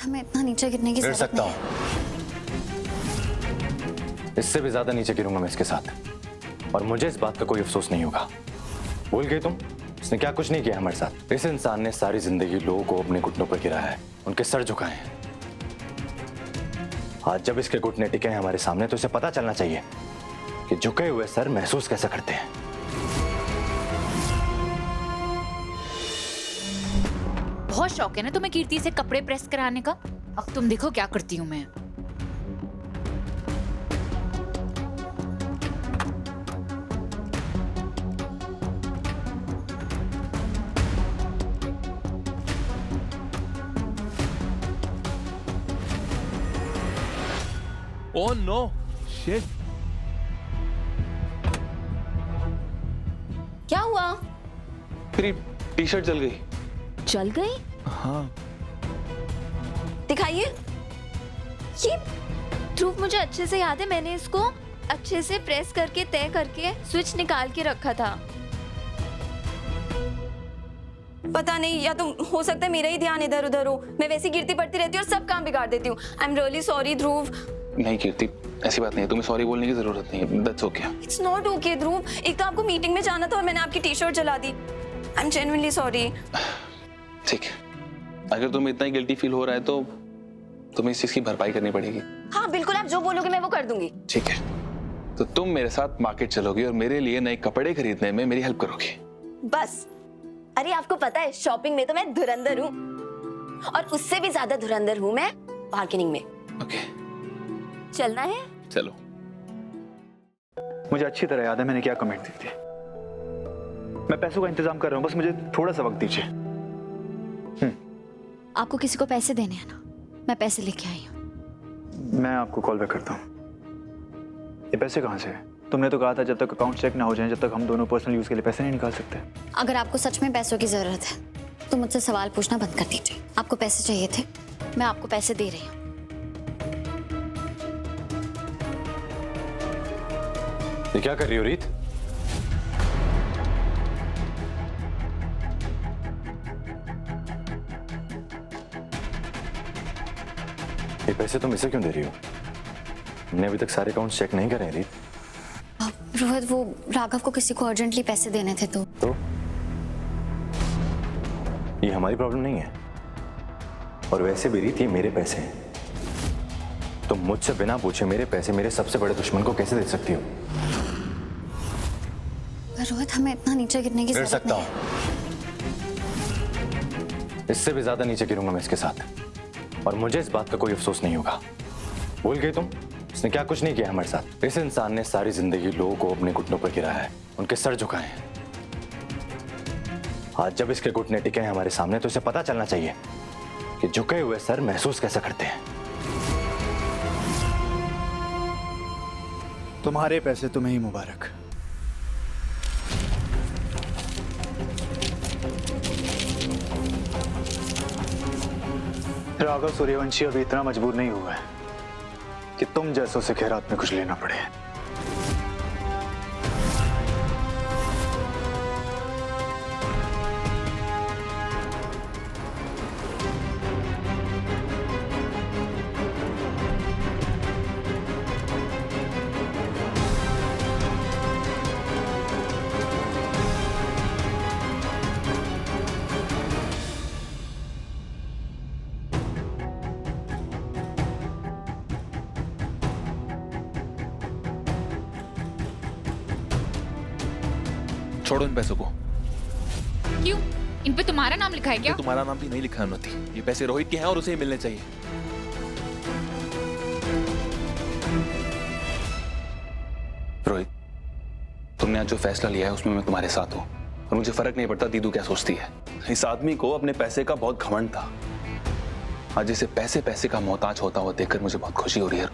हमें इतना नीचे गिरने की गिर जरूरत सकता नहीं हूँ, इससे भी ज्यादा नीचे गिरूंगा मैं इसके साथ, और मुझे इस बात का कोई अफसोस नहीं होगा। भूल गए तुम, इसने क्या कुछ नहीं किया हमारे साथ। इस इंसान ने सारी जिंदगी लोगों को अपने घुटनों पर गिराया है, उनके सर झुकाए हैं। आज जब इसके घुटने टिके हैं हमारे सामने तो इसे पता चलना चाहिए कि झुके हुए सर महसूस कैसे करते हैं। बहुत शौक है ना तुम्हें कीर्ति से कपड़े प्रेस कराने का। अब तुम देखो क्या करती हूँ मैं। Oh no, shit. क्या हुआ? मेरी टी शर्ट जल गई। जल गई? हाँ। दिखाइए। ये ध्रुव, मुझे अच्छे से याद है, मैंने इसको अच्छे से प्रेस करके तय करके स्विच निकाल के रखा था। पता नहीं, या तो हो सकता है मेरा ही ध्यान इधर उधर हो। मैं वैसी गिरती पड़ती रहती हूँ और सब काम बिगाड़ देती हूँ। आई एम रियली सॉरी ध्रुव। नहीं कीर्ति, ऐसी बात नहीं है, तुम्हें सॉरी बोलने की जरूरत नहीं है। That's okay. It's not okay Dhruv. एक तो आपको मीटिंग में जाना था और मैंने आपकी टी शर्ट जला दी। I am genuinely sorry. ठीक है, अगर तुम्हें इतना ही गिल्टी फील हो रहा है तो तुम्हें इस चीज की भरपाई करनी पड़ेगी। हाँ बिल्कुल, आप जो बोलोगे मैं वो कर दूंगी। ठीक है, तो तुम मेरे साथ मार्केट चलोगी और मेरे लिए नए कपड़े खरीदने में मेरी हेल्प करोगी। बस। अरे आपको पता है, शॉपिंग में तो मैं धुरंधर हूँ, और उससे भी ज्यादा धुरंधर हूँ मैं बार्गेनिंग में। ओके, चलना है? चलो। मुझे अच्छी तरह याद है मैंने क्या कमेंट दी थी। मैं पैसों का इंतजाम कर रहा हूँ, बस मुझे थोड़ा सा वक्त दीजिए। आपको किसी को पैसे देने हैं ना, मैं पैसे लेके आई हूँ। मैं आपको कॉल बैक करता हूँ। ये पैसे कहाँ से हैं? तुमने तो कहा था जब तक अकाउंट चेक ना हो जाए, जब तक हम दोनों पर्सनल यूज के लिए पैसे नहीं निकाल सकते। अगर आपको सच में पैसों की जरूरत है तो मुझसे सवाल पूछना बंद कर दीजिए। आपको पैसे चाहिए थे, मैं आपको पैसे दे रही हूँ। ये क्या कर रही हो रीत? ये पैसे तुम इसे क्यों दे रही हो? हमने अभी तक सारे अकाउंट चेक नहीं करे रीत। रोहित, वो राघव को किसी को अर्जेंटली पैसे देने थे तो ये हमारी प्रॉब्लम नहीं है, और वैसे भी रीत ये मेरे पैसे हैं। तुम मुझसे बिना पूछे मेरे पैसे मेरे सबसे बड़े दुश्मन को कैसे दे सकती हो? रोहित, हमें इतना नीचे गिरने की गिर जरूरत सकता नहीं हूं, इससे भी ज्यादा नीचे गिरूंगा मैं इसके साथ, और मुझे इस बात का कोई अफसोस नहीं होगा। भूल गए तुम, इसने क्या कुछ नहीं किया हमारे साथ। इस इंसान ने सारी जिंदगी लोगों को अपने घुटनों पर गिराया है, उनके सर झुकाए हैं। आज जब इसके घुटने टिके हैं हमारे सामने तो इसे पता चलना चाहिए कि झुके हुए सर महसूस कैसे करते हैं। तुम्हारे पैसे तुम्हें ही मुबारक। राघव सूर्यवंशी अभी इतना मजबूर नहीं हुआ है कि तुम जैसों से खैरात में कुछ लेना पड़े। छोड़ो इन पैसों को। क्यों? इन पे तुम्हारा नाम लिखा है क्या? तुम्हारा नाम भी नहीं लिखा है उन्नति। ये पैसे रोहित के हैं और उसे ही मिलने चाहिए। रोहित, तुमने आज जो फैसला लिया है उसमें मैं तुम्हारे साथ हूं, और मुझे फर्क नहीं पड़ता दीदू क्या सोचती है। इस आदमी को अपने पैसे का बहुत घमंड था। आज इसे पैसे पैसे का मोहताज होता हुआ देखकर मुझे बहुत खुशी हो रही है।